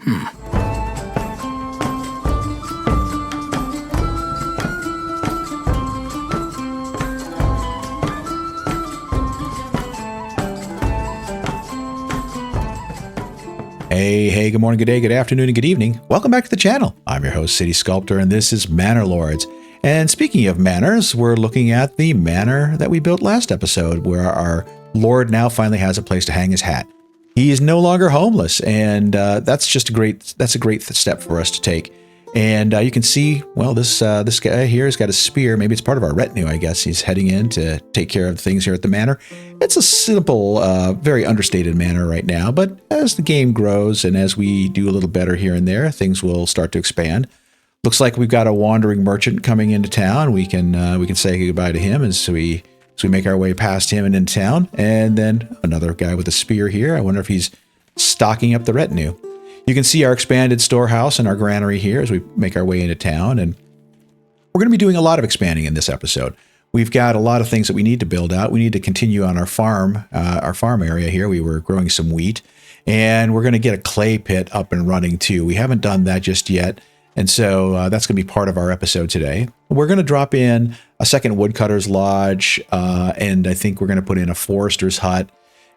Hey, good morning, good day, good afternoon, and good evening. Welcome back to the channel. I'm your host, City Sculptor, and this is Manor Lords. And speaking of manors, we're looking at the manor that we built last episode, where our lord now finally has a place to hang his hat. He is no longer homeless, and that's a great step for us to take. And you can see, well, this guy here has got a spear. Maybe it's part of our retinue, I guess. He's heading in to take care of things here at the manor. It's a simple, very understated manor right now, but as the game grows and as we do a little better here and there, things will start to expand. Looks like we've got a wandering merchant coming into town. We can say goodbye to him as we make our way past him and into town. And then another guy with a spear here. I wonder if he's stocking up the retinue. You can see our expanded storehouse and our granary here as we make our way into town. And we're going to be doing a lot of expanding in this episode. We've got a lot of things that we need to build out. We need to continue on our farm area here. We were growing some wheat, and we're going to get a clay pit up and running too. We haven't done that just yet. And so that's going to be part of our episode today. We're going to drop in a second woodcutter's lodge, and I think we're going to put in a forester's hut.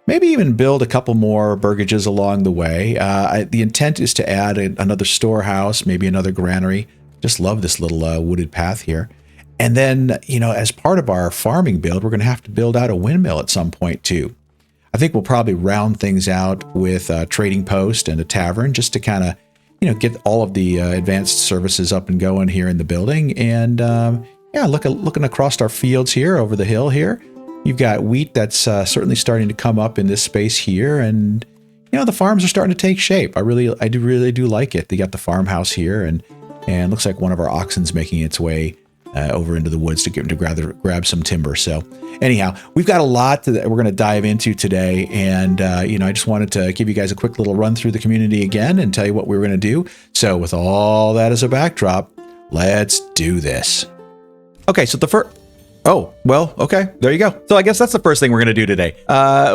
Maybe even build a couple more burgages along the way. The intent is to add another storehouse, maybe another granary. Just love this little wooded path here. And then, as part of our farming build, we're going to have to build out a windmill at some point too. I think we'll probably round things out with a trading post and a tavern just to kind of, get all of the advanced services up and going here in the building. And looking across our fields here over the hill here. You've got wheat that's certainly starting to come up in this space here, and the farms are starting to take shape. I really do like it. They got the farmhouse here, and looks like one of our oxen's making its way over into the woods to grab some timber. So anyhow, we've got a lot that we're going to dive into today, and I just wanted to give you guys a quick little run through the community again and tell you what we were going to do. So with all that as a backdrop, let's do this. Okay, so the first. Oh, well, okay, there you go. So I guess that's the first thing we're going to do today.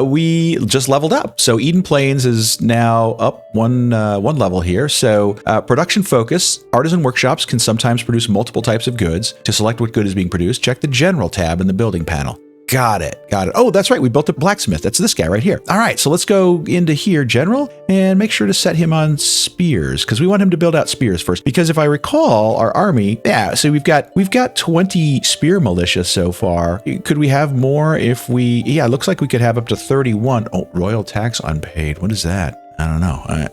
We just leveled up. So Eden Plains is now up one level here. So production focus, artisan workshops can sometimes produce multiple types of goods. To select what good is being produced, check the general tab in the building panel. Got it. Oh, that's right. We built a blacksmith. That's this guy right here. All right. So let's go into here, general, and make sure to set him on spears because we want him to build out spears first. Because if I recall our army, so we've got 20 spear militia so far. Could we have more if we, it looks like we could have up to 31. Oh, royal tax unpaid. What is that? I don't know.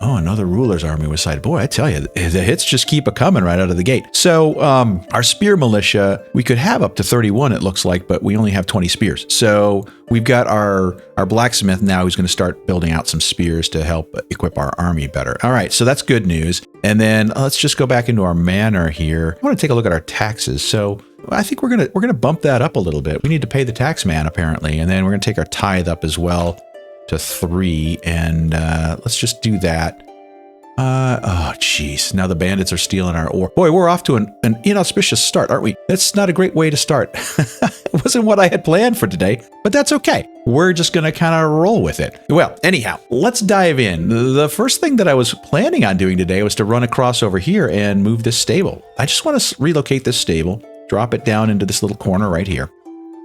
Another ruler's army was sighted. Boy, I tell you, the hits just keep a-coming right out of the gate. So our spear militia, we could have up to 31, it looks like, but we only have 20 spears. So we've got our blacksmith now who's going to start building out some spears to help equip our army better. All right, so that's good news. And then let's just go back into our manor here. I want to take a look at our taxes. So I think we're gonna bump that up a little bit. We need to pay the tax man, apparently. And then we're going to take our tithe up as well to 3, and let's just do that. Oh geez, now the bandits are stealing our ore. Boy, we're off to an inauspicious start, aren't we? That's not a great way to start. It wasn't what I had planned for today, but that's okay. We're just gonna kind of roll with it. Well, anyhow, let's dive in. The first thing that I was planning on doing today was to run across over here and move this stable. I just want to relocate this stable, drop it down into this little corner right here.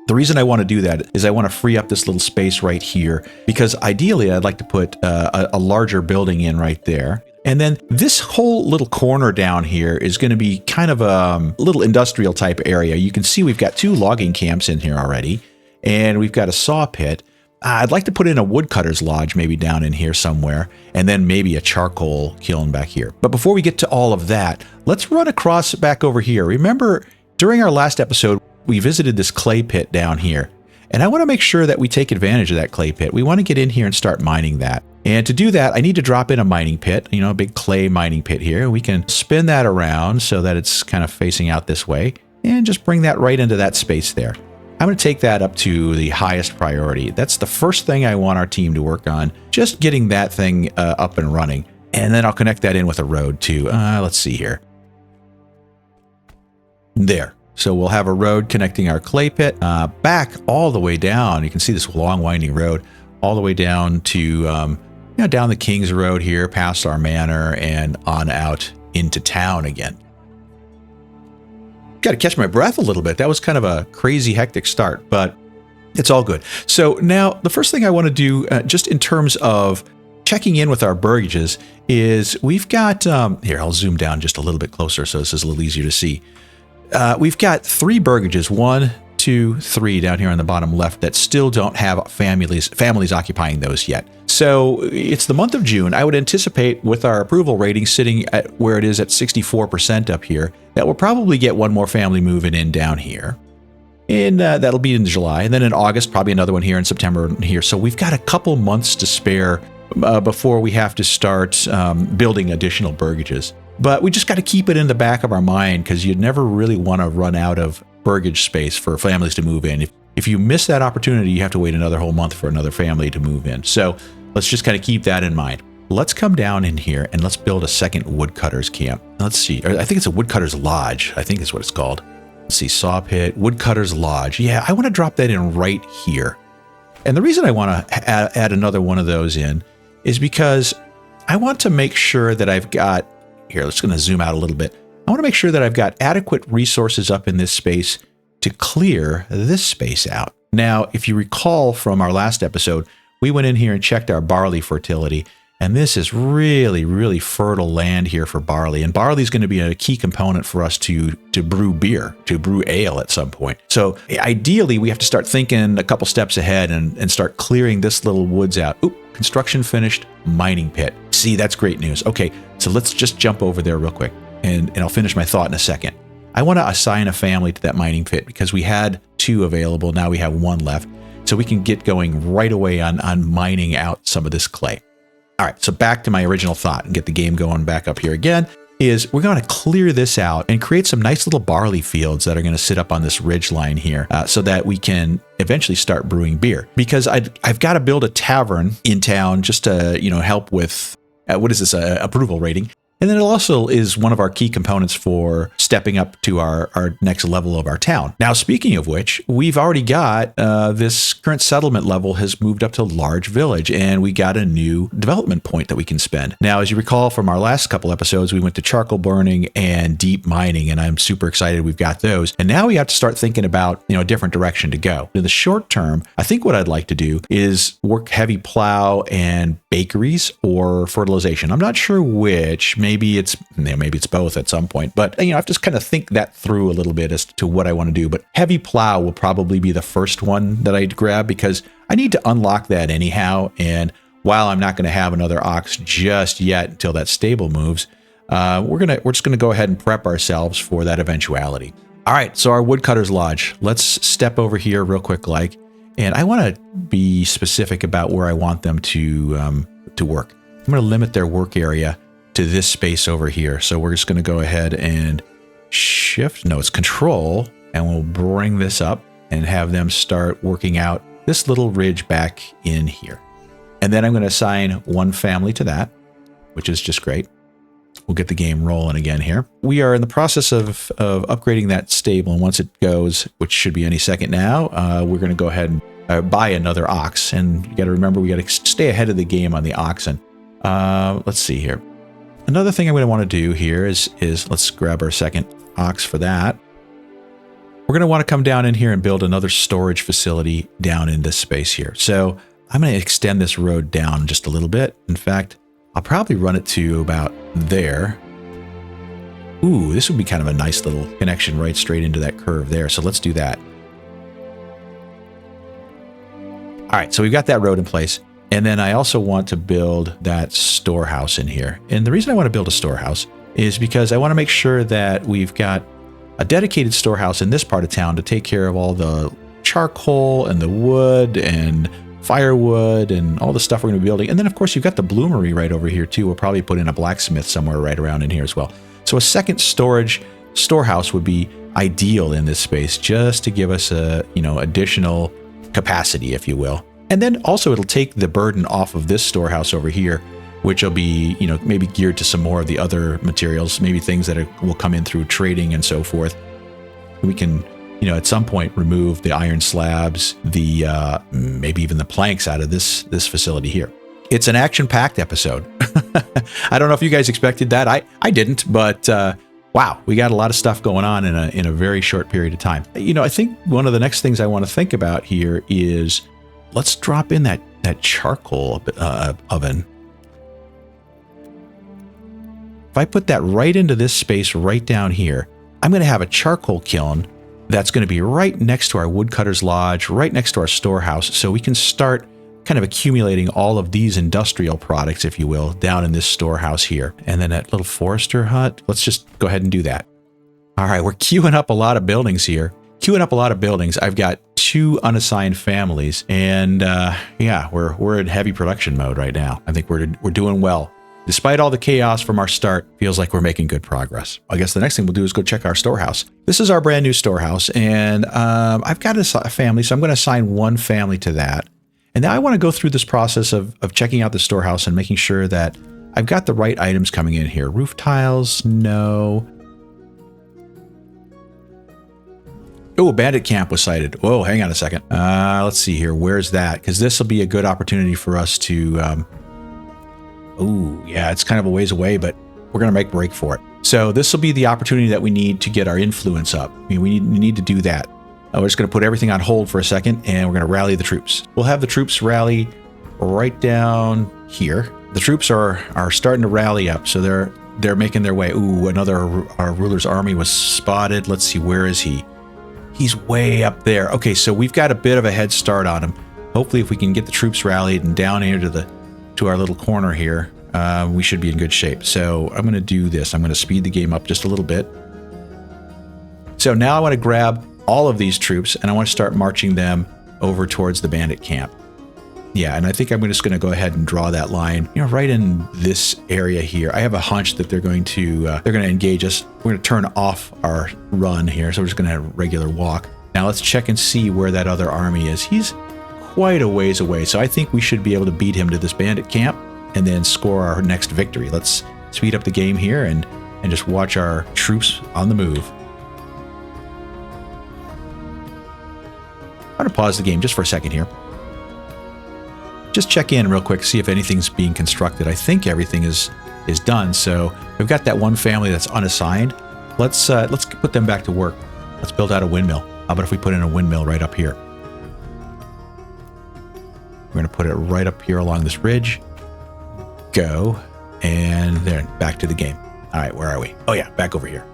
The reason I want to do that is I want to free up this little space right here because ideally I'd like to put a larger building in right there. And then this whole little corner down here is going to be kind of a little industrial type area. You can see we've got 2 logging camps in here already, and we've got a saw pit. I'd like to put in a woodcutter's lodge maybe down in here somewhere, and then maybe a charcoal kiln back here. But before we get to all of that, let's run across back over here. Remember, during our last episode, we visited this clay pit down here, and I want to make sure that we take advantage of that clay pit. We want to get in here and start mining that. And to do that, I need to drop in a mining pit, a big clay mining pit here. We can spin that around so that it's kind of facing out this way and just bring that right into that space there. I'm going to take that up to the highest priority. That's the first thing I want our team to work on, just getting that thing up and running. And then I'll connect that in with a road too. Let's see here. There. So we'll have a road connecting our clay pit back all the way down. You can see this long winding road all the way down to down the King's Road here, past our manor, and on out into town again. Got to catch my breath a little bit. That was kind of a crazy, hectic start, but it's all good. So now the first thing I want to do, just in terms of checking in with our burgages, is we've got, here, I'll zoom down just a little bit closer so this is a little easier to see. We've got 3 burgages, 1, 2, 3 down here on the bottom left that still don't have families occupying those yet. So it's the month of June. I would anticipate with our approval rating sitting at where it is at 64% up here, that we'll probably get one more family moving in down here. And that'll be in July. And then in August, probably another one here in September here. So we've got a couple months to spare before we have to start building additional burgages. But we just got to keep it in the back of our mind because you never really want to run out of burgage space for families to move in. If you miss that opportunity, you have to wait another whole month for another family to move in. So let's just kind of keep that in mind. Let's come down in here and let's build a second woodcutter's camp. Let's see. I think it's a woodcutter's lodge. I think is what it's called. Let's see. Saw pit, woodcutter's lodge. Yeah, I want to drop that in right here. And the reason I want to add another one of those in is because I want to make sure that I've got, here, let's going to zoom out a little bit. I want to make sure that I've got adequate resources up in this space to clear this space out. Now, if you recall from our last episode, we went in here and checked our barley fertility, and this is really, really fertile land here for barley. And barley is going to be a key component for us to brew beer, to brew ale at some point. So ideally, we have to start thinking a couple steps ahead and start clearing this little woods out. Oop, construction finished, mining pit. See, that's great news. Okay, so let's just jump over there real quick, and I'll finish my thought in a second. I want to assign a family to that mining pit because we had 2 available. Now we have 1 left. So we can get going right away on mining out some of this clay. All right, so back to my original thought and get the game going back up here again, is we're going to clear this out and create some nice little barley fields that are going to sit up on this ridge line here so that we can eventually start brewing beer. Because I've got to build a tavern in town just to, help with, what is this, approval rating. And then it also is one of our key components for stepping up to our next level of our town. Now, speaking of which, we've already got this current settlement level has moved up to large village, and we got a new development point that we can spend. Now, as you recall from our last couple episodes, we went to charcoal burning and deep mining, and I'm super excited we've got those. And now we have to start thinking about, a different direction to go. In the short term, I think what I'd like to do is work heavy plow and bakeries or fertilization. I'm not sure which. Maybe it's both at some point, but I have to just kind of think that through a little bit as to what I want to do. But heavy plow will probably be the first one that I'd grab because I need to unlock that anyhow. And while I'm not going to have another ox just yet until that stable moves, we're just going to go ahead and prep ourselves for that eventuality. All right, so our woodcutter's lodge. Let's step over here real quick, and I want to be specific about where I want them to work. I'm going to limit their work area to this space over here. So we're just going to go ahead and it's control, and we'll bring this up and have them start working out this little ridge back in here. And then I'm going to assign 1 family to that, which is just great. We'll get the game rolling again here. We are in the process of upgrading that stable, and once it goes, which should be any second now, we're going to go ahead and buy another ox. And you got to remember, we got to stay ahead of the game on the oxen. Let's see here. Another thing I'm going to want to do here is let's grab our second ox for that. We're going to want to come down in here and build another storage facility down in this space here. So I'm going to extend this road down just a little bit. In fact, I'll probably run it to about there. Ooh, this would be kind of a nice little connection right straight into that curve there. So let's do that. All right, so we've got that road in place. And then I also want to build that storehouse in here. And the reason I want to build a storehouse is because I want to make sure that we've got a dedicated storehouse in this part of town to take care of all the charcoal and the wood and firewood and all the stuff we're going to be building. And then, of course, you've got the bloomery right over here, too. We'll probably put in a blacksmith somewhere right around in here as well. So a second storehouse would be ideal in this space just to give us a, additional capacity, if you will. And then also it'll take the burden off of this storehouse over here, which will be, maybe geared to some more of the other materials, maybe things that will come in through trading and so forth. We can, at some point remove the iron slabs, the maybe even the planks out of this facility here. It's an action-packed episode. I don't know if you guys expected that. I didn't, but wow, we got a lot of stuff going on in a very short period of time. You know, I think one of the next things I want to think about here is let's drop in that charcoal oven. If I put that right into this space right down here, I'm going to have a charcoal kiln that's going to be right next to our woodcutter's lodge, right next to our storehouse, so we can start kind of accumulating all of these industrial products, if you will, down in this storehouse here. And then that little forester hut, let's just go ahead and do that. All right, we're queuing up a lot of buildings here. I've got 2 unassigned families, and yeah, we're in heavy production mode right now. I think we're doing well. Despite all the chaos from our start, feels like we're making good progress. I guess the next thing we'll do is go check our storehouse. This is our brand new storehouse, and I've got a family, so I'm going to assign 1 family to that. And now I want to go through this process of checking out the storehouse and making sure that I've got the right items coming in here. Roof tiles, no. Oh, a bandit camp was sighted. Whoa, hang on a second. Let's see here. Where's that? Because this will be a good opportunity for us to... oh, yeah, it's kind of a ways away, but we're going to make break for it. So this will be the opportunity that we need to get our influence up. I mean, we need to do that. We're just going to put everything on hold for a second, and we're going to rally the troops. We'll have the troops rally right down here. The troops are starting to rally up, so they're making their way. Ooh, our ruler's army was spotted. Let's see, where is he? He's way up there. Okay, so we've got a bit of a head start on him. Hopefully, if we can get the troops rallied and down here to our little corner here, we should be in good shape. So I'm going to do this. I'm going to speed the game up just a little bit. So now I want to grab all of these troops, and I want to start marching them over towards the bandit camp. Yeah, and I think I'm just going to go ahead and draw that line, you know, right in this area here. I have a hunch that they're going to engage us. We're going to turn off our run here, so we're just going to have a regular walk. Now let's check and see where that other army is. He's quite a ways away, so I think we should be able to beat him to this bandit camp and then score our next victory. Let's speed up the game here and just watch our troops on the move. I'm going to pause the game just for a second here. Just check in real quick, see if anything's being constructed. I think everything is done. So we've got that 1 family that's unassigned. Let's put them back to work. Let's build out a windmill. How about if we put in a windmill right up here? We're going to put it right up here along this ridge. Go. And there, back to the game. All right, where are we? Oh yeah, back over here.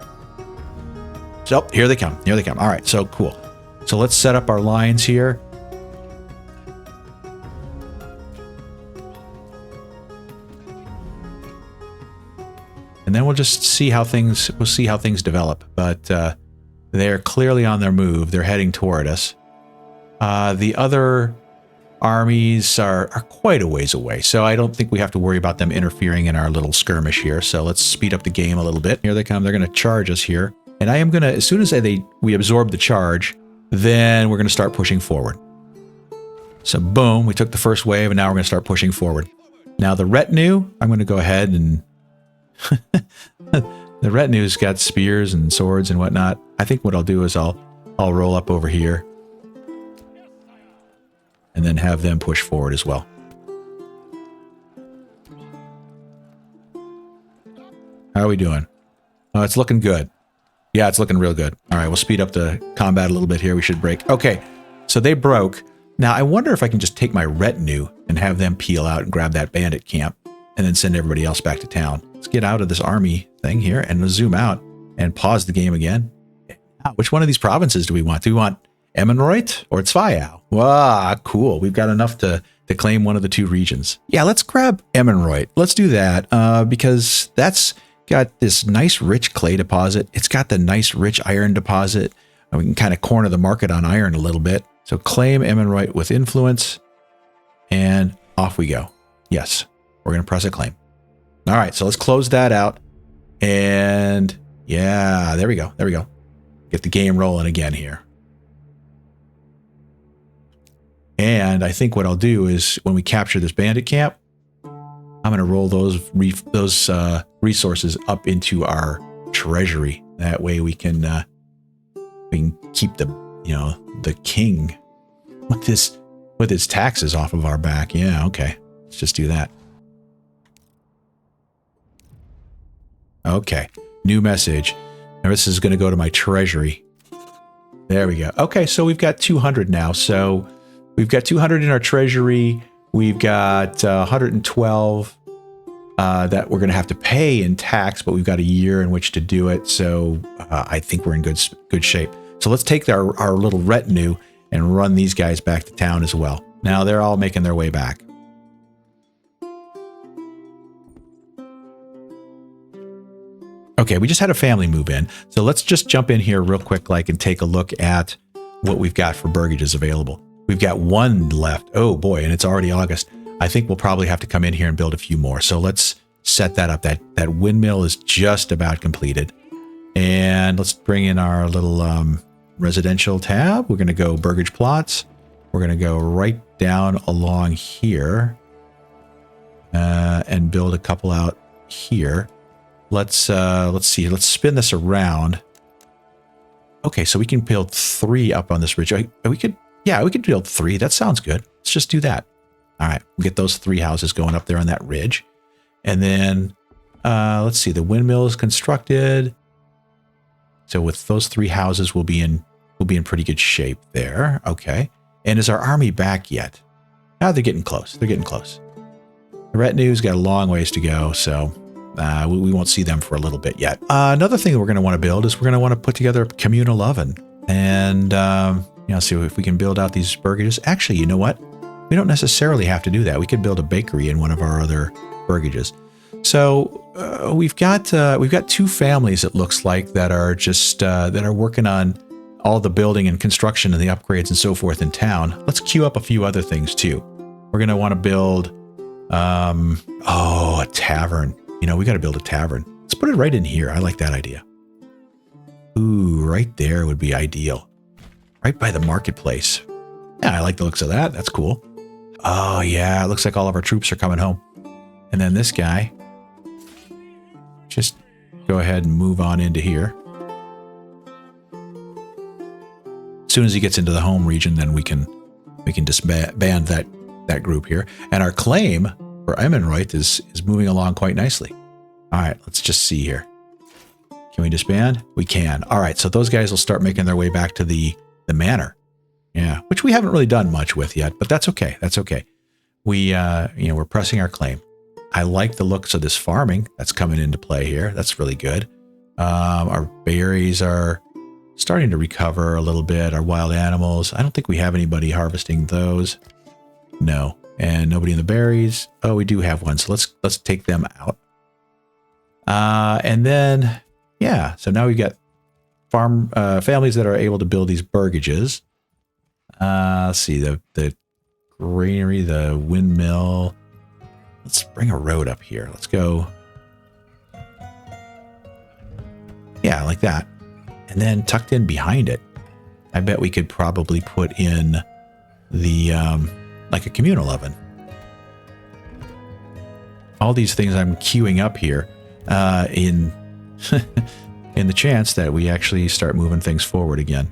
So here they come. Here they come. All right, so cool. So let's set up our lines here. And then we'll just see how things develop. But they're clearly on their move. They're heading toward us. The other armies are quite a ways away, so I don't think we have to worry about them interfering in our little skirmish here. So let's speed up the game a little bit. Here they come. They're going to charge us here. And I am going to, as soon as we absorb the charge, then we're going to start pushing forward. So boom, we took the first wave, and now we're going to start pushing forward. Now the retinue, I'm going to go ahead and... the retinue's got spears and swords and whatnot. I think what I'll do is I'll roll up over here and then have them push forward as well. How are we doing? Oh, it's looking good. Yeah, it's looking real good. All right, we'll speed up the combat a little bit here. We should break. Okay, so they broke. Now, I wonder if I can just take my retinue and have them peel out and grab that bandit camp and then send everybody else back to town. Let's get out of this army thing here and we'll zoom out and pause the game again. Which one of these provinces do we want? Do we want Emmenroit or Zweiau? Wow, cool. We've got enough to claim one of the 2 regions. Yeah, let's grab Emmenroit. Let's do that because that's got this nice rich clay deposit. It's got the nice rich iron deposit. And we can kind of corner the market on iron a little bit. So claim Emmenroit with influence and off we go. Yes, we're going to press a claim. All right, so let's close that out. And yeah, there we go. There we go. Get the game rolling again here. And I think what I'll do is when we capture this bandit camp, I'm going to roll those resources up into our treasury. That way we can keep the king with his taxes off of our back. Yeah, okay. Let's just do that. Okay, new message. Now this is going to go to my treasury. There we go. Okay, so we've got 200 now. So we've got 200 in our treasury. We've got 112 that we're going to have to pay in tax, but we've got a year in which to do it. So I think we're in good shape. So let's take our little retinue and run these guys back to town as well. Now they're all making their way back. Okay, we just had a family move in. So let's just jump in here real quick and take a look at what we've got for burgages available. We've got one left. Oh boy, and it's already August. I think we'll probably have to come in here and build a few more. So let's set that up. That windmill is just about completed. And let's bring in our little residential tab. We're going to go burgage plots. We're going to go right down along here and build a couple out here. Let's see. Let's spin this around. Okay, so we can build 3 up on this ridge. We could build 3. That sounds good. Let's just do that. All right, we'll get those 3 houses going up there on that ridge. And then let's see. The windmill is constructed. So with those 3 houses, we'll be in pretty good shape there. Okay. And is our army back yet? They're getting close. They're getting close. The retinue's got a long ways to go, so we won't see them for a little bit yet. Another thing that we're going to want to build is we're going to want to put together a communal oven. And, see if we can build out these burgages. Actually, you know what? We don't necessarily have to do that. We could build a bakery in one of our other burgages. So we've got 2 families, it looks like, that are just that are working on all the building and construction and the upgrades and so forth in town. Let's queue up a few other things too. We're going to want to build a tavern. We got to build a tavern. Let's put it right in here. I like that idea. Ooh, right there would be ideal. Right by the marketplace. Yeah, I like the looks of that. That's cool. Oh yeah, it looks like all of our troops are coming home. And then this guy, just go ahead and move on into here. As soon as he gets into the home region, then we can disband that group here. And our claim for Emmenreut is moving along quite nicely. All right, let's just see here. Can we disband? We can. All right, so those guys will start making their way back to the manor. Yeah, which we haven't really done much with yet, but that's okay. That's okay. We're pressing our claim. I like the looks of this farming that's coming into play here. That's really good. Our berries are starting to recover a little bit. Our wild animals, I don't think we have anybody harvesting those. No. And nobody in the berries. Oh, we do have one. So let's take them out. And then, yeah, so now we've got families that are able to build these burgages. Let's see, the granary, the windmill. Let's bring a road up here. Let's go. Yeah, like that. And then tucked in behind it, I bet we could probably put in the, like a communal oven. All these things I'm queuing up here in in the chance that we actually start moving things forward again.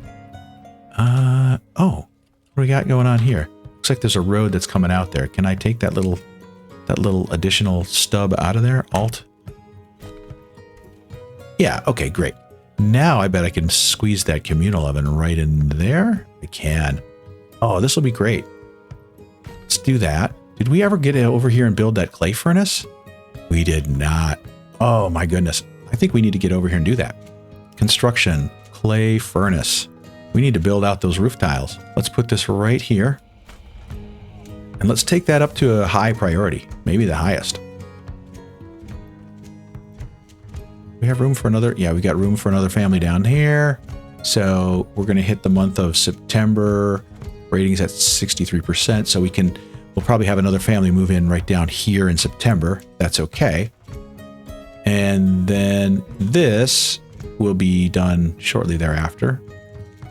Oh, what do we got going on here? Looks like there's a road that's coming out there. Can I take that little additional stub out of there? Alt. Yeah, okay, great. Now I bet I can squeeze that communal oven right in there. I can. Oh, this will be great. Let's do that. Did we ever get over here and build that clay furnace? We did not. Oh my goodness. I think we need to get over here and do that. Construction, clay furnace. We need to build out those roof tiles. Let's put this right here. And let's take that up to a high priority, maybe the highest. We have room for another, yeah, we got room for another family down here. So we're going to hit the month of September. Ratings at 63%. So we'll probably have another family move in right down here in September. That's okay. And then this will be done shortly thereafter.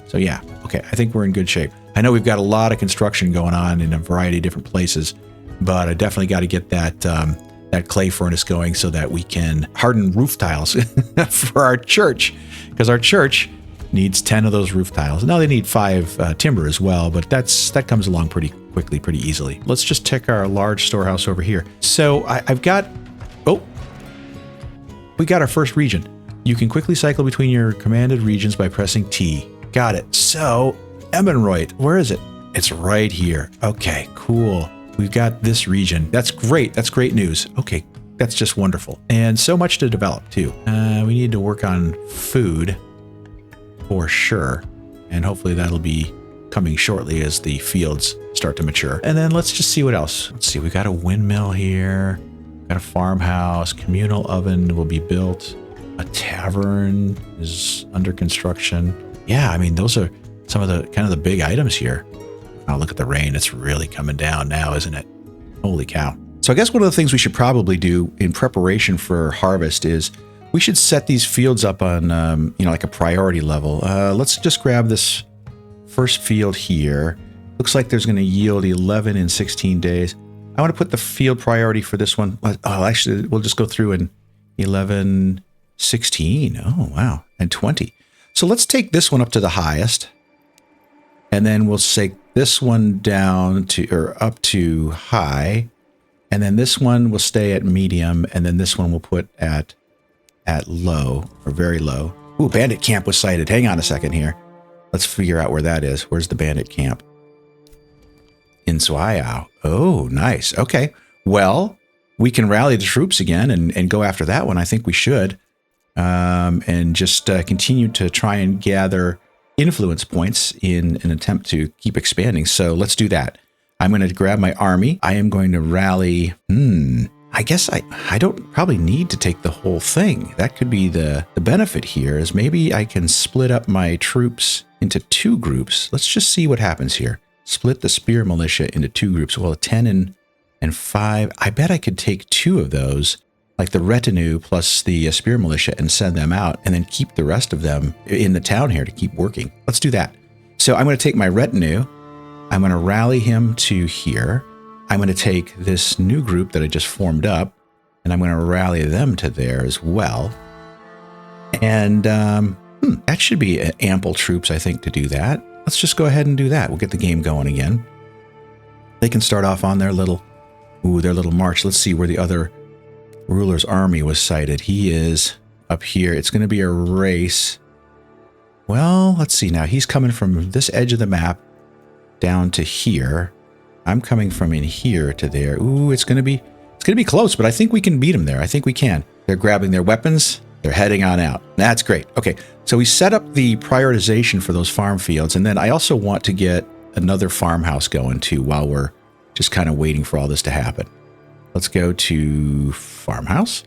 So yeah, okay, I think we're in good shape. I know we've got a lot of construction going on in a variety of different places, but I definitely got to get that clay furnace going so that we can harden roof tiles for our church, because our church needs 10 of those roof tiles. Now they need 5 timber as well, but that comes along pretty quickly, pretty easily. Let's just check our large storehouse over here. So I've got, oh, we got our first region. You can quickly cycle between your commanded regions by pressing T. Got it. So Ebenroyd, where is it? It's right here. Okay, cool. We've got this region. That's great. That's great news. Okay, that's just wonderful. And so much to develop too. We need to work on food for sure. And hopefully that'll be coming shortly as the fields start to mature. And then let's just see what else. Let's see, we got a windmill here, got a farmhouse, communal oven will be built, a tavern is under construction. Yeah, I mean, those are some of the kind of the big items here. Oh, look at the rain. It's really coming down now, isn't it? Holy cow. So I guess one of the things we should probably do in preparation for harvest is we should set these fields up on, you know, like a priority level. Let's just grab this first field here. Looks like there's going to yield 11 in 16 days. I want to put the field priority for this one. Oh, actually, we'll just go through in 11, 16. Oh, wow. And 20. So let's take this one up to the highest. And then we'll take this one down to, or up to high. And then this one will stay at medium. And then this one we'll put at low, or very low. Ooh, bandit camp was sighted. Hang on a second here. Let's figure out where that is. Where's the bandit camp? In Swayao. Oh, nice. Okay. Well, we can rally the troops again and go after that one. I think we should. And just continue to try and gather influence points in an attempt to keep expanding. So let's do that. I'm going to grab my army. I am going to rally. I guess I don't probably need to take the whole thing. That could be the benefit here is maybe I can split up my troops into 2 groups. Let's just see what happens here. Split the spear militia into 2 groups. Well, 10 and 5. I bet I could take 2 of those, like the retinue plus the spear militia, and send them out and then keep the rest of them in the town here to keep working. Let's do that. So I'm going to take my retinue. I'm going to rally him to here. I'm going to take this new group that I just formed up, and I'm going to rally them to there as well. And that should be ample troops, I think, to do that. Let's just go ahead and do that. We'll get the game going again. They can start off on their little march. Let's see where the other ruler's army was sighted. He is up here. It's going to be a race. Well, let's see now. He's coming from this edge of the map down to here. I'm coming from in here to there. Ooh, it's going to be close, but I think we can beat them there. I think we can. They're grabbing their weapons. They're heading on out. That's great. Okay, so we set up the prioritization for those farm fields, and then I also want to get another farmhouse going too while we're just kind of waiting for all this to happen. Let's go to farmhouse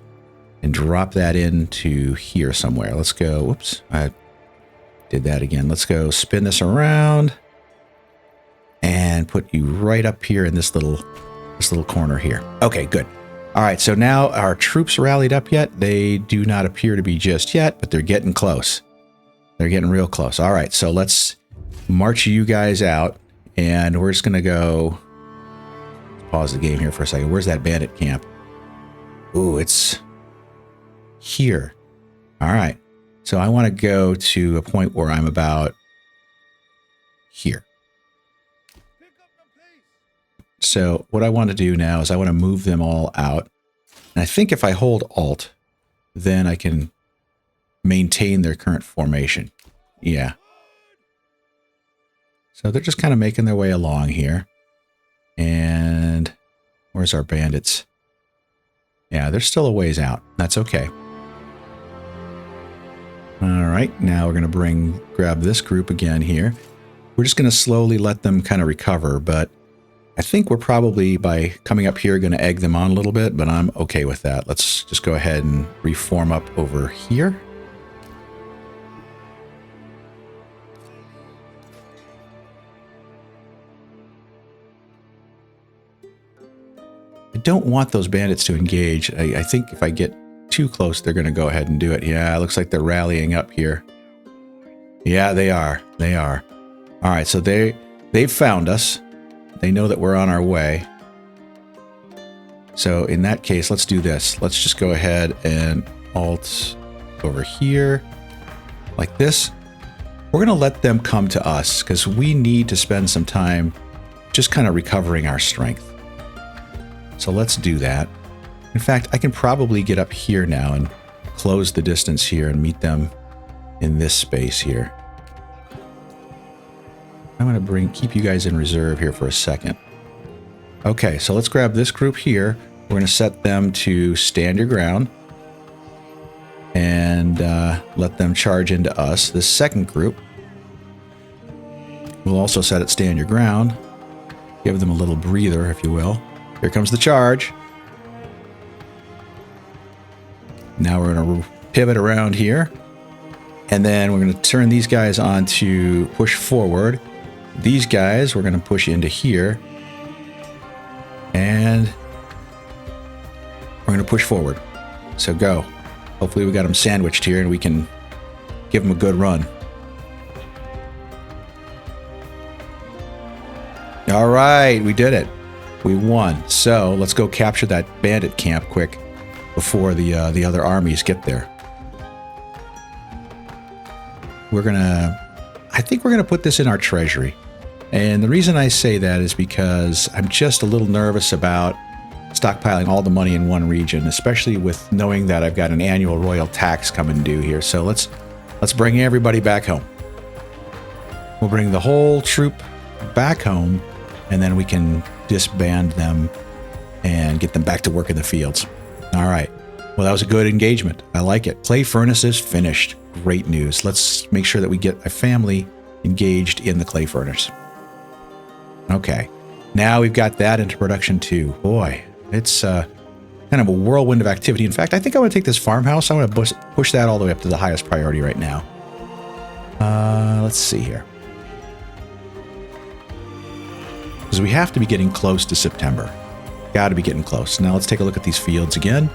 and drop that into here somewhere. Let's go. Whoops, I did that again. Let's go spin this around and put you right up here in this little corner here. Okay, good. All right, so now our troops rallied up yet? They do not appear to be just yet, but they're getting close. They're getting real close. All right, so let's march you guys out, and we're just going to go... Pause the game here for a second. Where's that bandit camp? Ooh, it's here. All right, so I want to go to a point where I'm about here. So what I want to do now is I want to move them all out. And I think if I hold Alt, then I can maintain their current formation. Yeah. So they're just kind of making their way along here. And where's our bandits? Yeah, they're still a ways out. That's okay. All right, now we're going to grab this group again here. We're just going to slowly let them kind of recover, but I think we're probably, by coming up here, going to egg them on a little bit, but I'm okay with that. Let's just go ahead and reform up over here. I don't want those bandits to engage. I think if I get too close, they're going to go ahead and do it. Yeah, it looks like they're rallying up here. Yeah, they are. They are. All right, so they've found us. They know that we're on our way. So in that case, let's do this. Let's just go ahead and alt over here like this. We're going to let them come to us because we need to spend some time just kind of recovering our strength. So let's do that. In fact, I can probably get up here now and close the distance here and meet them in this space here. I'm going to keep you guys in reserve here for a second. Okay, so let's grab this group here. We're going to set them to stand your ground and let them charge into us. This second group, we'll also set it stand your ground. Give them a little breather, if you will. Here comes the charge. Now we're going to pivot around here. And then we're going to turn these guys on to push forward. These guys we're going to push into here. And we're going to push forward. So go. Hopefully we got them sandwiched here and we can give them a good run. All right, we did it. We won. So let's go capture that bandit camp quick before the other armies get there. I think we're gonna put this in our treasury. And the reason I say that is because I'm just a little nervous about stockpiling all the money in one region, especially with knowing that I've got an annual royal tax coming due here. So let's bring everybody back home. We'll bring the whole troop back home, and then we can disband them and get them back to work in the fields. All right. Well, that was a good engagement. I like it. Clay furnace is finished. Great news. Let's make sure that we get a family engaged in the clay furnace. Okay. Now we've got that into production too. Boy, it's kind of a whirlwind of activity. In fact, I think I want to take this farmhouse. I want to push that all the way up to the highest priority right now. Let's see here. Because we have to be getting close to September. Got to be getting close. Now let's take a look at these fields again.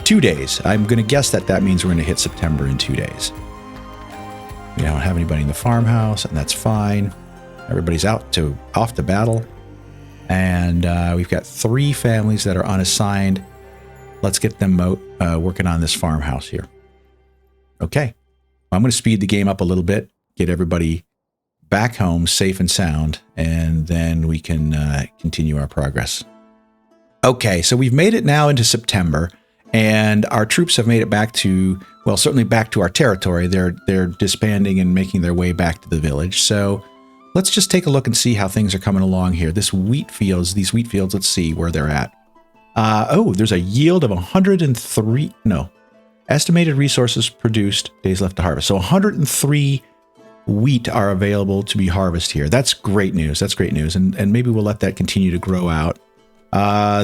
2 days. I'm going to guess that means we're going to hit September in 2 days. We don't have anybody in the farmhouse, and that's fine. Everybody's off to battle. And we've got 3 families that are unassigned. Let's get them working on this farmhouse here. Okay. I'm going to speed the game up a little bit, get everybody back home safe and sound, and then we can continue our progress. Okay, so we've made it now into September, and our troops have made it back to, well, certainly back to our territory. They're disbanding and making their way back to the village. So let's just take a look and see how things are coming along here. These wheat fields, let's see where they're at. There's a yield of 103, estimated resources produced, days left to harvest. So 103 wheat are available to be harvested here. That's great news. That's great news. And maybe we'll let that continue to grow out.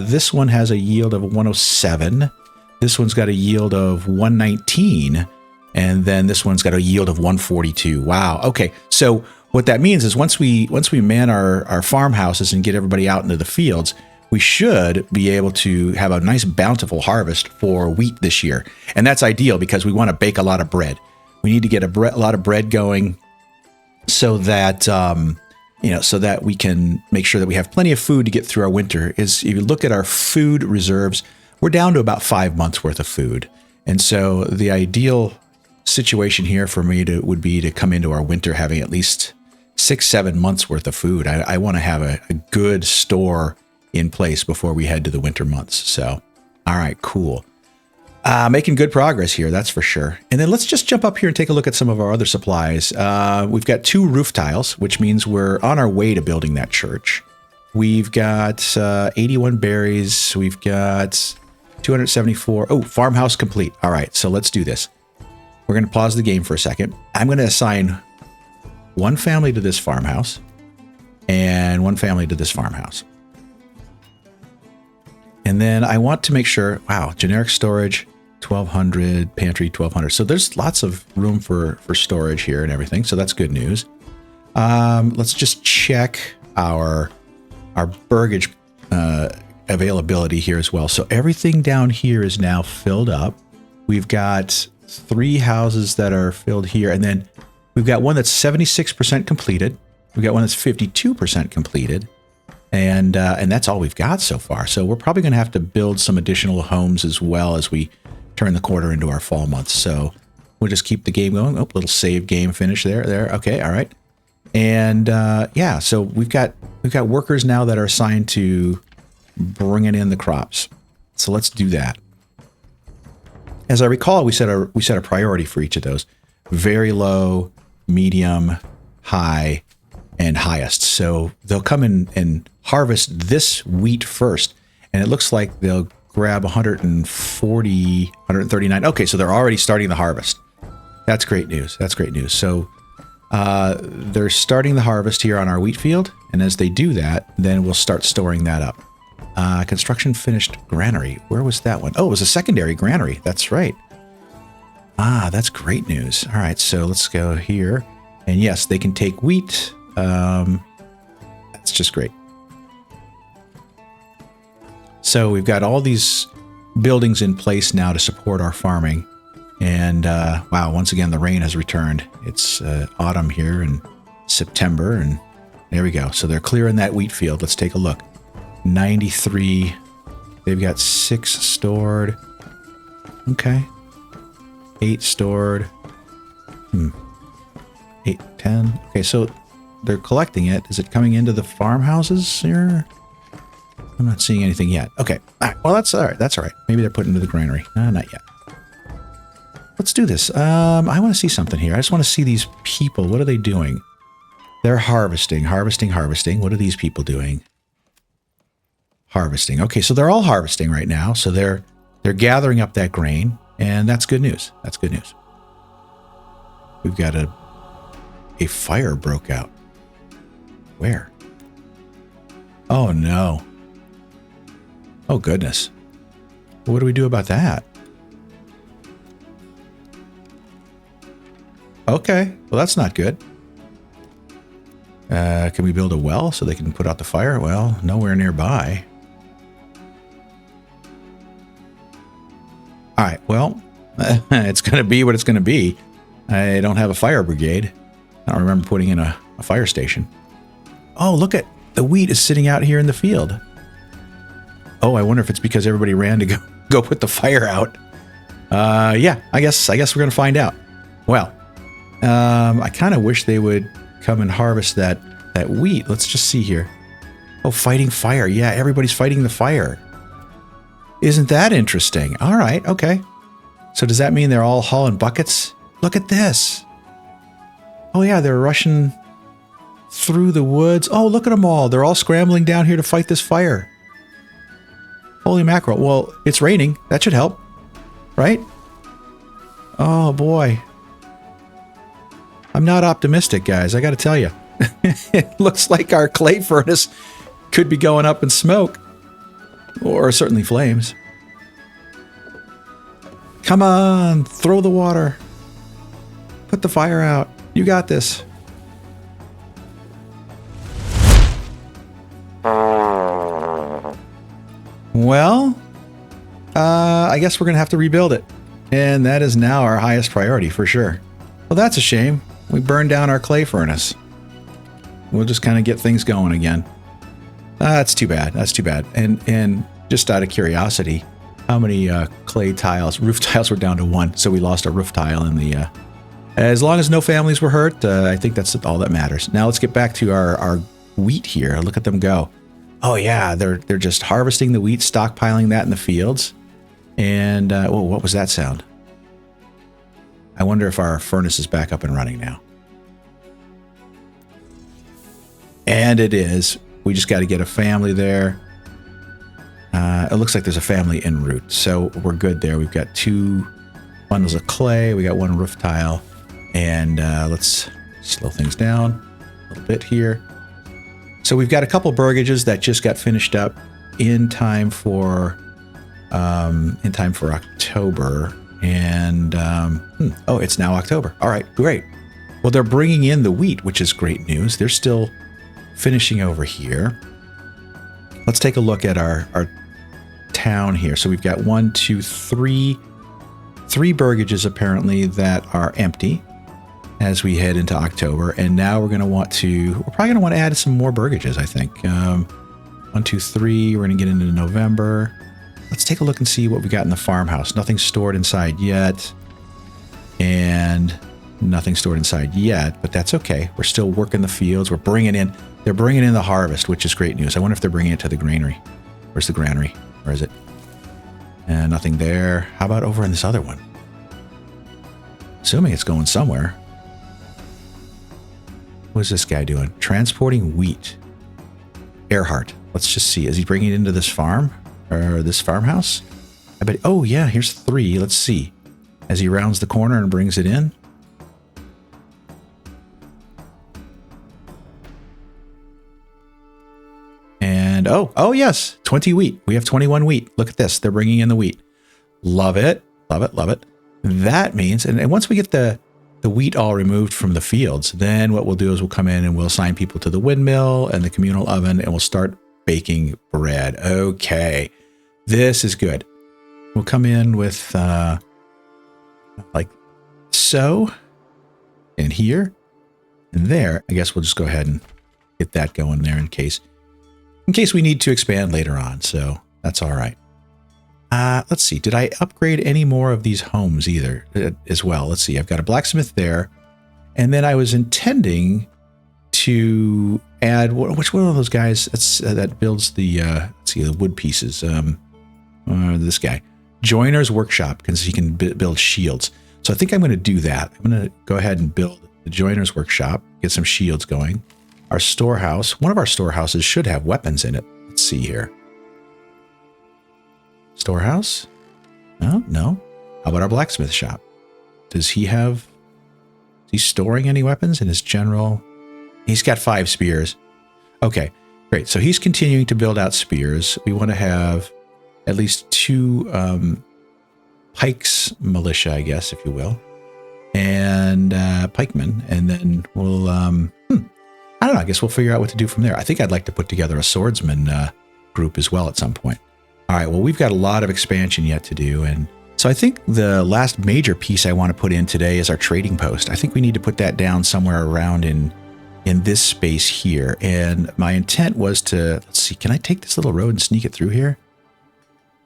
This one has a yield of 107. This one's got a yield of 119. And then this one's got a yield of 142. Wow. Okay. So what that means is once we man our farmhouses and get everybody out into the fields, we should be able to have a nice bountiful harvest for wheat this year. And that's ideal because we want to bake a lot of bread. We need to get a lot of bread going so that, so that we can make sure that we have plenty of food to get through our winter. If you look at our food reserves, we're down to about 5 months worth of food. And so the ideal situation here for me would be to come into our winter having at least 6-7 months worth of food. I want to have a good store in place before we head to the winter months. So, all right, cool. Making good progress here, that's for sure. And then let's just jump up here and take a look at some of our other supplies. We've got 2 roof tiles, which means we're on our way to building that church. We've got 81 berries. We've got 274. Oh, farmhouse complete. All right, so let's do this. We're going to pause the game for a second. I'm going to assign 1 family to this farmhouse and 1 family to this farmhouse. And then I want to make sure, wow, generic storage, 1,200, pantry, 1,200. So there's lots of room for storage here and everything. So that's good news. Let's just check our burgage availability here as well. So everything down here is now filled up. We've got 3 houses that are filled here. And then we've got one that's 76% completed. We've got one that's 52% completed. And that's all we've got so far. So we're probably going to have to build some additional homes as well as we turn the quarter into our fall months. So we'll just keep the game going. Oh, little save game finish there. Okay, all right. And yeah, so we've got workers now that are assigned to bringing in the crops. So let's do that. As I recall, we set a priority for each of those: very low, medium, high, and highest. So they'll come in and harvest this wheat first, and it looks like they'll grab 140, 139. Okay, so they're already starting the harvest. That's great news. That's great news. So they're starting the harvest here on our wheat field, and as they do that, then we'll start storing that up. Construction finished granary. Where was that one? Oh, it was a secondary granary. That's right. Ah, that's great news. All right, so let's go here. And yes, they can take wheat. That's just great. So we've got all these buildings in place now to support our farming. And wow, once again, the rain has returned. It's autumn here in September, and there we go. So they're clearing that wheat field. Let's take a look. 93. They've got 6 stored. Okay. 8 stored. 8, 10. Okay, so they're collecting it. Is it coming into the farmhouses here? I'm not seeing anything yet. Okay. All right. Well, that's all right. That's all right. Maybe they're putting it into the granary. No, not yet. Let's do this. I want to see something here. I just want to see these people. What are they doing? They're harvesting. What are these people doing? Harvesting. Okay, so they're all harvesting right now. So they're gathering up that grain, and that's good news. That's good news. We've got a fire broke out. Where? Oh no. Oh goodness. What do we do about that? Okay, well that's not good. Can we build a well so they can put out the fire? Well, nowhere nearby. All right, well, it's going to be what it's going to be. I don't have a fire brigade. I don't remember putting in a fire station. Oh, look at the wheat is sitting out here in the field. Oh, I wonder if it's because everybody ran to go put the fire out. Yeah, I guess we're going to find out. Well, I kind of wish they would come and harvest that wheat. Let's just see here. Oh, fighting fire. Yeah, everybody's fighting the fire. Isn't that interesting? All right, okay. So does that mean they're all hauling buckets? Look at this. Oh yeah, they're rushing through the woods. Oh, look at them all. They're all scrambling down here to fight this fire. Holy mackerel. Well, it's raining. That should help, right? Oh boy. I'm not optimistic, guys. I got to tell you. It looks like our clay furnace could be going up in smoke. Or certainly flames. Come on, throw the water. Put the fire out. You got this. Well, I guess we're going to have to rebuild it. And that is now our highest priority for sure. Well, that's a shame. We burned down our clay furnace. We'll just kind of get things going again. That's too bad. That's too bad. And just out of curiosity, how many clay tiles, roof tiles were down to 1? So we lost a roof tile in the... as long as no families were hurt, I think that's all that matters. Now let's get back to our wheat here. Look at them go. Oh yeah, they're just harvesting the wheat, stockpiling that in the fields. And, whoa, what was that sound? I wonder if our furnace is back up and running now. And it is. We just got to get a family there. It looks like there's a family en route, so we're good there. We've got 2 bundles of clay. We got 1 roof tile. And let's slow things down a little bit here. So we've got a couple burgages that just got finished up in time for October. And oh, it's now October. All right, great. Well, they're bringing in the wheat, which is great news. They're still finishing over here. Let's take a look at our town here. So we've got 3 burgages apparently that are empty as we head into October. And now we're probably going to want to add some more burgages, I think. 1, 2, 3, we're going to get into November. Let's take a look and see what we got in the farmhouse. Nothing stored inside yet. And Nothing stored inside yet, but that's okay. We're still working the fields. We're bringing in, they're bringing in the harvest, which is great news. I wonder if they're bringing it to the granary. Where's the granary? Where is it? Nothing there. How about over in this other one? Assuming it's going somewhere. What's this guy doing? Transporting wheat. Earhart. Let's just see. Is he bringing it into this farm? Or this farmhouse? I bet. Oh, yeah. Here's 3. Let's see. As he rounds the corner and brings it in. And oh yes. 20 wheat. We have 21 wheat. Look at this. They're bringing in the wheat. Love it. Love it. Love it. That means, and once we get the wheat all removed from the fields, then what we'll do is we'll come in and we'll assign people to the windmill and the communal oven, and we'll start baking bread. Okay, this is good. We'll come in with like so, and here, and there. I guess we'll just go ahead and get that going there in case we need to expand later on. So that's all right. Let's see. Did I upgrade any more of these homes either as well? Let's see. I've got a blacksmith there. And then I was intending to add, which one of those guys that builds the, let's see, the wood pieces? This guy. Joiner's workshop, because he can build shields. So I think I'm going to do that. I'm going to go ahead and build the joiner's workshop, get some shields going. Our storehouse, one of our storehouses should have weapons in it. Let's see here. Storehouse? Oh, no. How about our blacksmith shop? Does he have... Is he storing any weapons in his general... He's got 5 spears. Okay, great. So he's continuing to build out spears. We want to have at least 2 pikes militia, I guess, if you will. And pikemen. And then we'll... I don't know. I guess we'll figure out what to do from there. I think I'd like to put together a swordsman group as well at some point. All right, well, we've got a lot of expansion yet to do. And so I think the last major piece I want to put in today is our trading post. I think we need to put that down somewhere around in this space here. And my intent was to, let's see, can I take this little road and sneak it through here?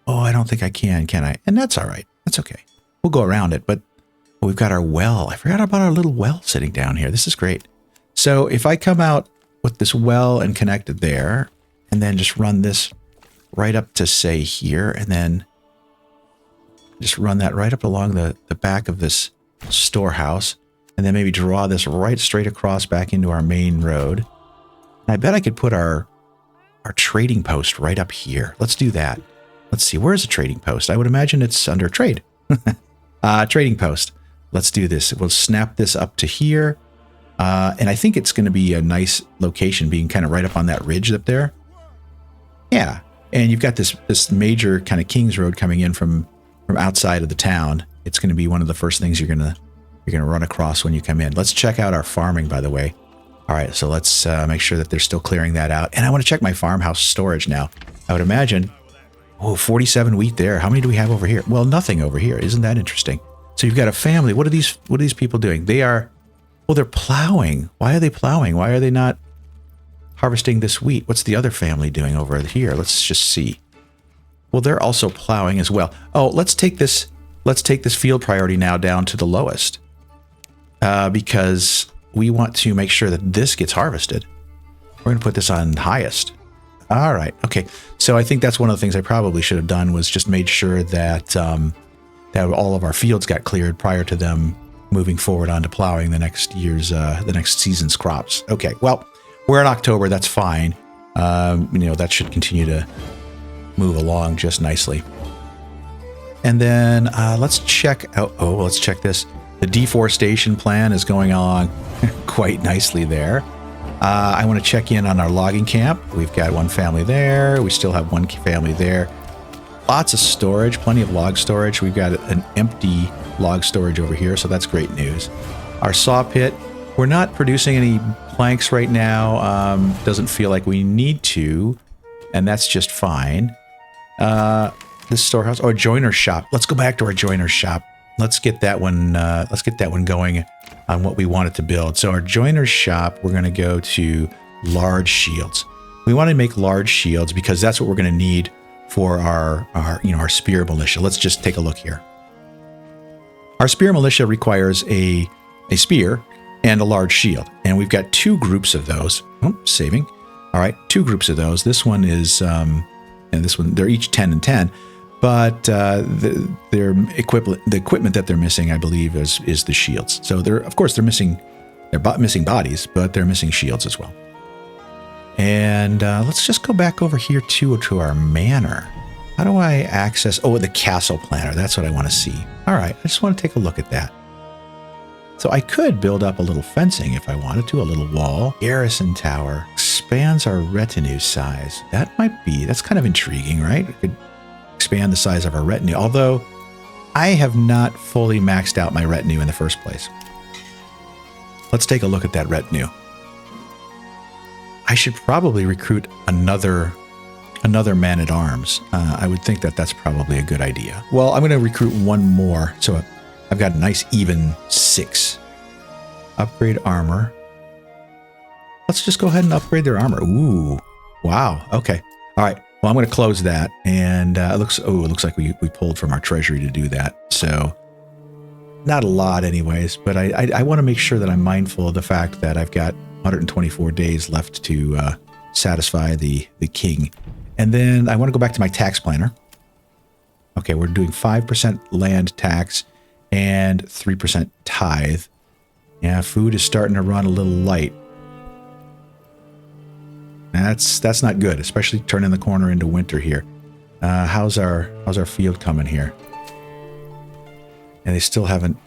Oh, I don't think I can I? And that's all right. That's okay. We'll go around it, but we've got our well. I forgot about our little well sitting down here. This is great. So if I come out with this well and connect it there, and then just run this right up to, say, here, and then just run that right up along the back of this storehouse, and then maybe draw this right straight across back into our main road. And I bet I could put our trading post right up here. Let's do that. Let's see, where's the trading post? I would imagine it's under trade. Trading post. Let's do this. We'll snap this up to here. And I think it's going to be a nice location, being kind of right up on that ridge up there. Yeah. And you've got this major kind of King's Road coming in from outside of the town. It's going to be one of the first things you're going to run across when you come in. Let's check out our farming, by the way. All right, so let's make sure that they're still clearing that out. And I want to check my farmhouse storage now. I would imagine, 47 wheat there. How many do we have over here? Well, nothing over here. Isn't that interesting? So you've got a family. What are these people doing? They're plowing. Why are they plowing? Why are they not harvesting this wheat? What's the other family doing over here? Let's just see. Well, they're also plowing as well. Oh, let's take this field priority now down to the lowest, because we want to make sure that this gets harvested. We're going to put this on highest. All right. Okay. So I think that's one of the things I probably should have done, was just made sure that that all of our fields got cleared prior to them moving forward onto plowing the next season's crops. Okay. Well, we're in October. That's fine. That should continue to move along just nicely. And then let's check out. Oh, let's check this. The deforestation plan is going on quite nicely there. I want to check in on our logging camp. We've got one family there. We still have one family there. Lots of storage, plenty of log storage. We've got an empty log storage over here, so that's great news. Our saw pit, we're not producing any planks right now. Doesn't feel like we need to, and that's just fine. This storehouse, or joiner's shop. Let's go back to our joiner's shop. Let's get that one. Let's get that one going on what we wanted to build. So our joiner's shop, we're going to go to large shields. We want to make large shields because that's what we're going to need for our spear militia. Let's just take a look here. Our spear militia requires a a spear, and a large shield. And we've got 2 groups of those. Oh, saving. All right, 2 groups of those. This one is, and this one, they're each 10 and 10. But their equipment, the equipment that they're missing, I believe, is the shields. So of course, they're missing bodies, but they're missing shields as well. And let's just go back over here to our manor. How do I access? Oh, the castle planner. That's what I want to see. All right, I just want to take a look at that. So I could build up a little fencing if I wanted to, a little wall. Garrison tower expands our retinue size. That's kind of intriguing, right? It could expand the size of our retinue, although I have not fully maxed out my retinue in the first place. Let's take a look at that retinue. I should probably recruit another man-at-arms. I would think that's probably a good idea. Well, I'm going to recruit one more, so I've got a nice even 6. Upgrade armor. Let's just go ahead and upgrade their armor. Ooh, wow. Okay. All right. Well, I'm going to close that, and it looks like we pulled from our treasury to do that. So not a lot, anyways. But I want to make sure that I'm mindful of the fact that I've got 124 days left to satisfy the king. And then I want to go back to my tax planner. Okay, we're doing 5% land tax and 3% tithe. Yeah, food is starting to run a little light. That's not good, especially turning the corner into winter here. How's our field coming here? And they still haven't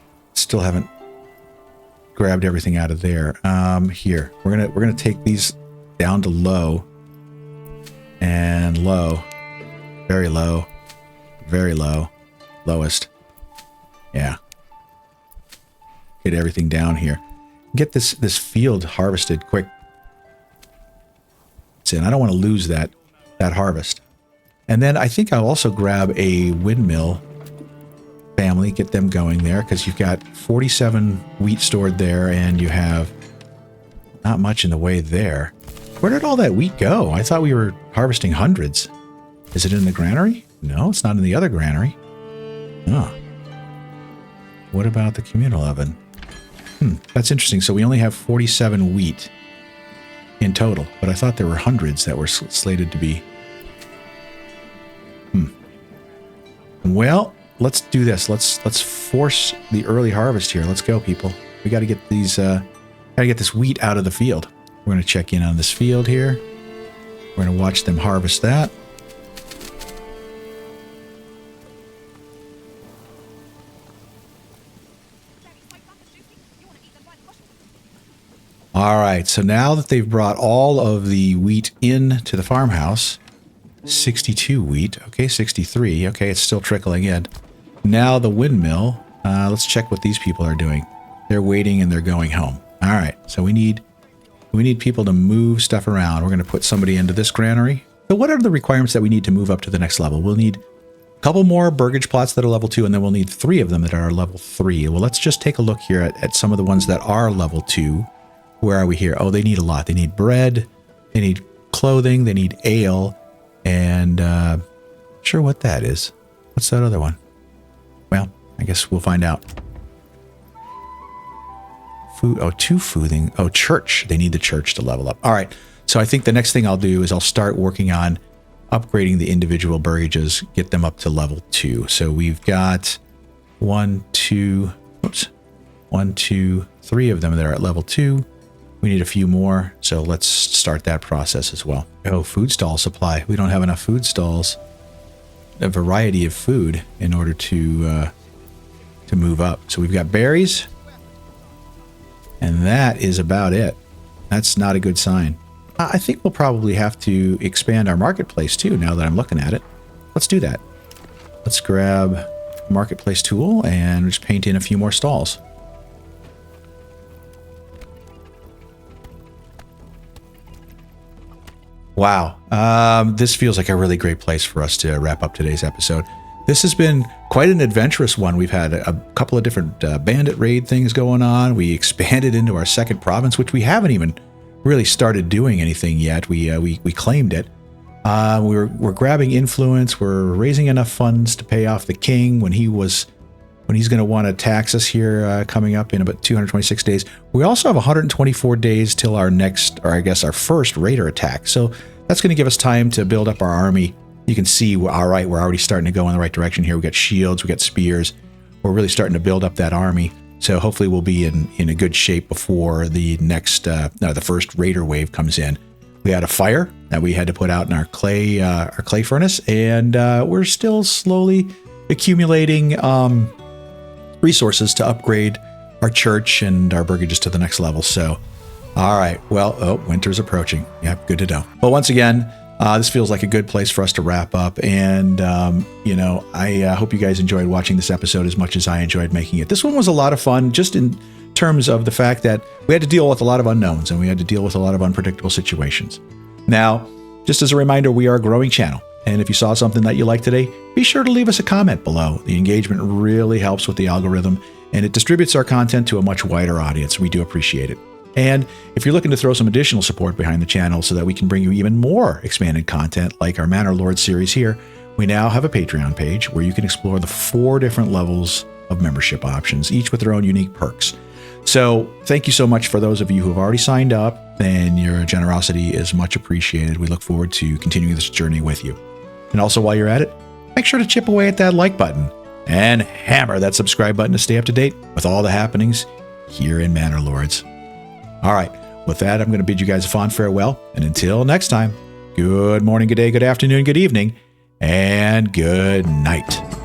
grabbed everything out of there. Here we're gonna take these down to low and low, very low, very low, lowest. Yeah. Get everything down here. Get this field harvested quick. And I don't want to lose that harvest. And then I think I'll also grab a windmill family, get them going there, because you've got 47 wheat stored there, and you have not much in the way there. Where did all that wheat go? I thought we were harvesting hundreds. Is it in the granary? No, it's not in the other granary. Oh. What about the communal oven? That's interesting. So we only have 47 wheat in total, but I thought there were hundreds that were slated to be. Well, let's do this. Let's force the early harvest here. Let's go, people. We got to get these. Got to get this wheat out of the field. We're going to check in on this field here. We're going to watch them harvest that. All right, so now that they've brought all of the wheat into the farmhouse, 62 wheat, okay, 63, okay, it's still trickling in. Now the windmill, let's check what these people are doing. They're waiting and they're going home. All right, so we need people to move stuff around. We're going to put somebody into this granary. So what are the requirements that we need to move up to the next level? We'll need a couple more burgage plots that are level 2, and then we'll need 3 of them that are level 3. Well, let's just take a look here at some of the ones that are level 2. Where are we here? Oh, they need a lot. They need bread, they need clothing, they need ale, and sure what that is. What's that other one? Well, I guess we'll find out. Food. Oh, 2 fooding. Oh, church. They need the church to level up. All right. So I think the next thing I'll do is I'll start working on upgrading the individual burgages, get them up to level 2. So we've got 1, 2, 3 of them that are at level 2. We need a few more, so let's start that process as well. Oh, food stall supply. We don't have enough food stalls, a variety of food in order to move up. So we've got berries, and that is about it. That's not a good sign. I think we'll probably have to expand our marketplace too, now that I'm looking at it. Let's do that. Let's grab marketplace tool and just paint in a few more stalls. Wow. This feels like a really great place for us to wrap up today's episode. This has been quite an adventurous one. We've had a couple of different bandit raid things going on. We expanded into our second province, which we haven't even really started doing anything yet. We claimed it. We're grabbing influence. We're raising enough funds to pay off the king when he was when he's going to want to tax us here coming up in about 226 days. We also have 124 days till our next, or I guess our first raider attack. So that's going to give us time to build up our army. You can see, all right, we're already starting to go in the right direction here. We got shields, we got spears. We're really starting to build up that army. So hopefully we'll be in a good shape before the next, the first raider wave comes in. We had a fire that we had to put out in our clay furnace, and we're still slowly accumulating resources to upgrade our church and our burgages to the next level. So, all right, well, winter's approaching. Yeah, good to know. Well, once again, this feels like a good place for us to wrap up. And, I hope you guys enjoyed watching this episode as much as I enjoyed making it. This one was a lot of fun, just in terms of the fact that we had to deal with a lot of unknowns and we had to deal with a lot of unpredictable situations. Now, just as a reminder, we are a growing channel. And if you saw something that you liked today, be sure to leave us a comment below. The engagement really helps with the algorithm and it distributes our content to a much wider audience. We do appreciate it. And if you're looking to throw some additional support behind the channel so that we can bring you even more expanded content like our Manor Lord series here, we now have a Patreon page where you can explore the 4 different levels of membership options, each with their own unique perks. So thank you so much for those of you who have already signed up, and your generosity is much appreciated. We look forward to continuing this journey with you. And also while you're at it, make sure to chip away at that like button and hammer that subscribe button to stay up to date with all the happenings here in Manor Lords. All right, with that, I'm going to bid you guys a fond farewell. And until next time, good morning, good day, good afternoon, good evening, and good night.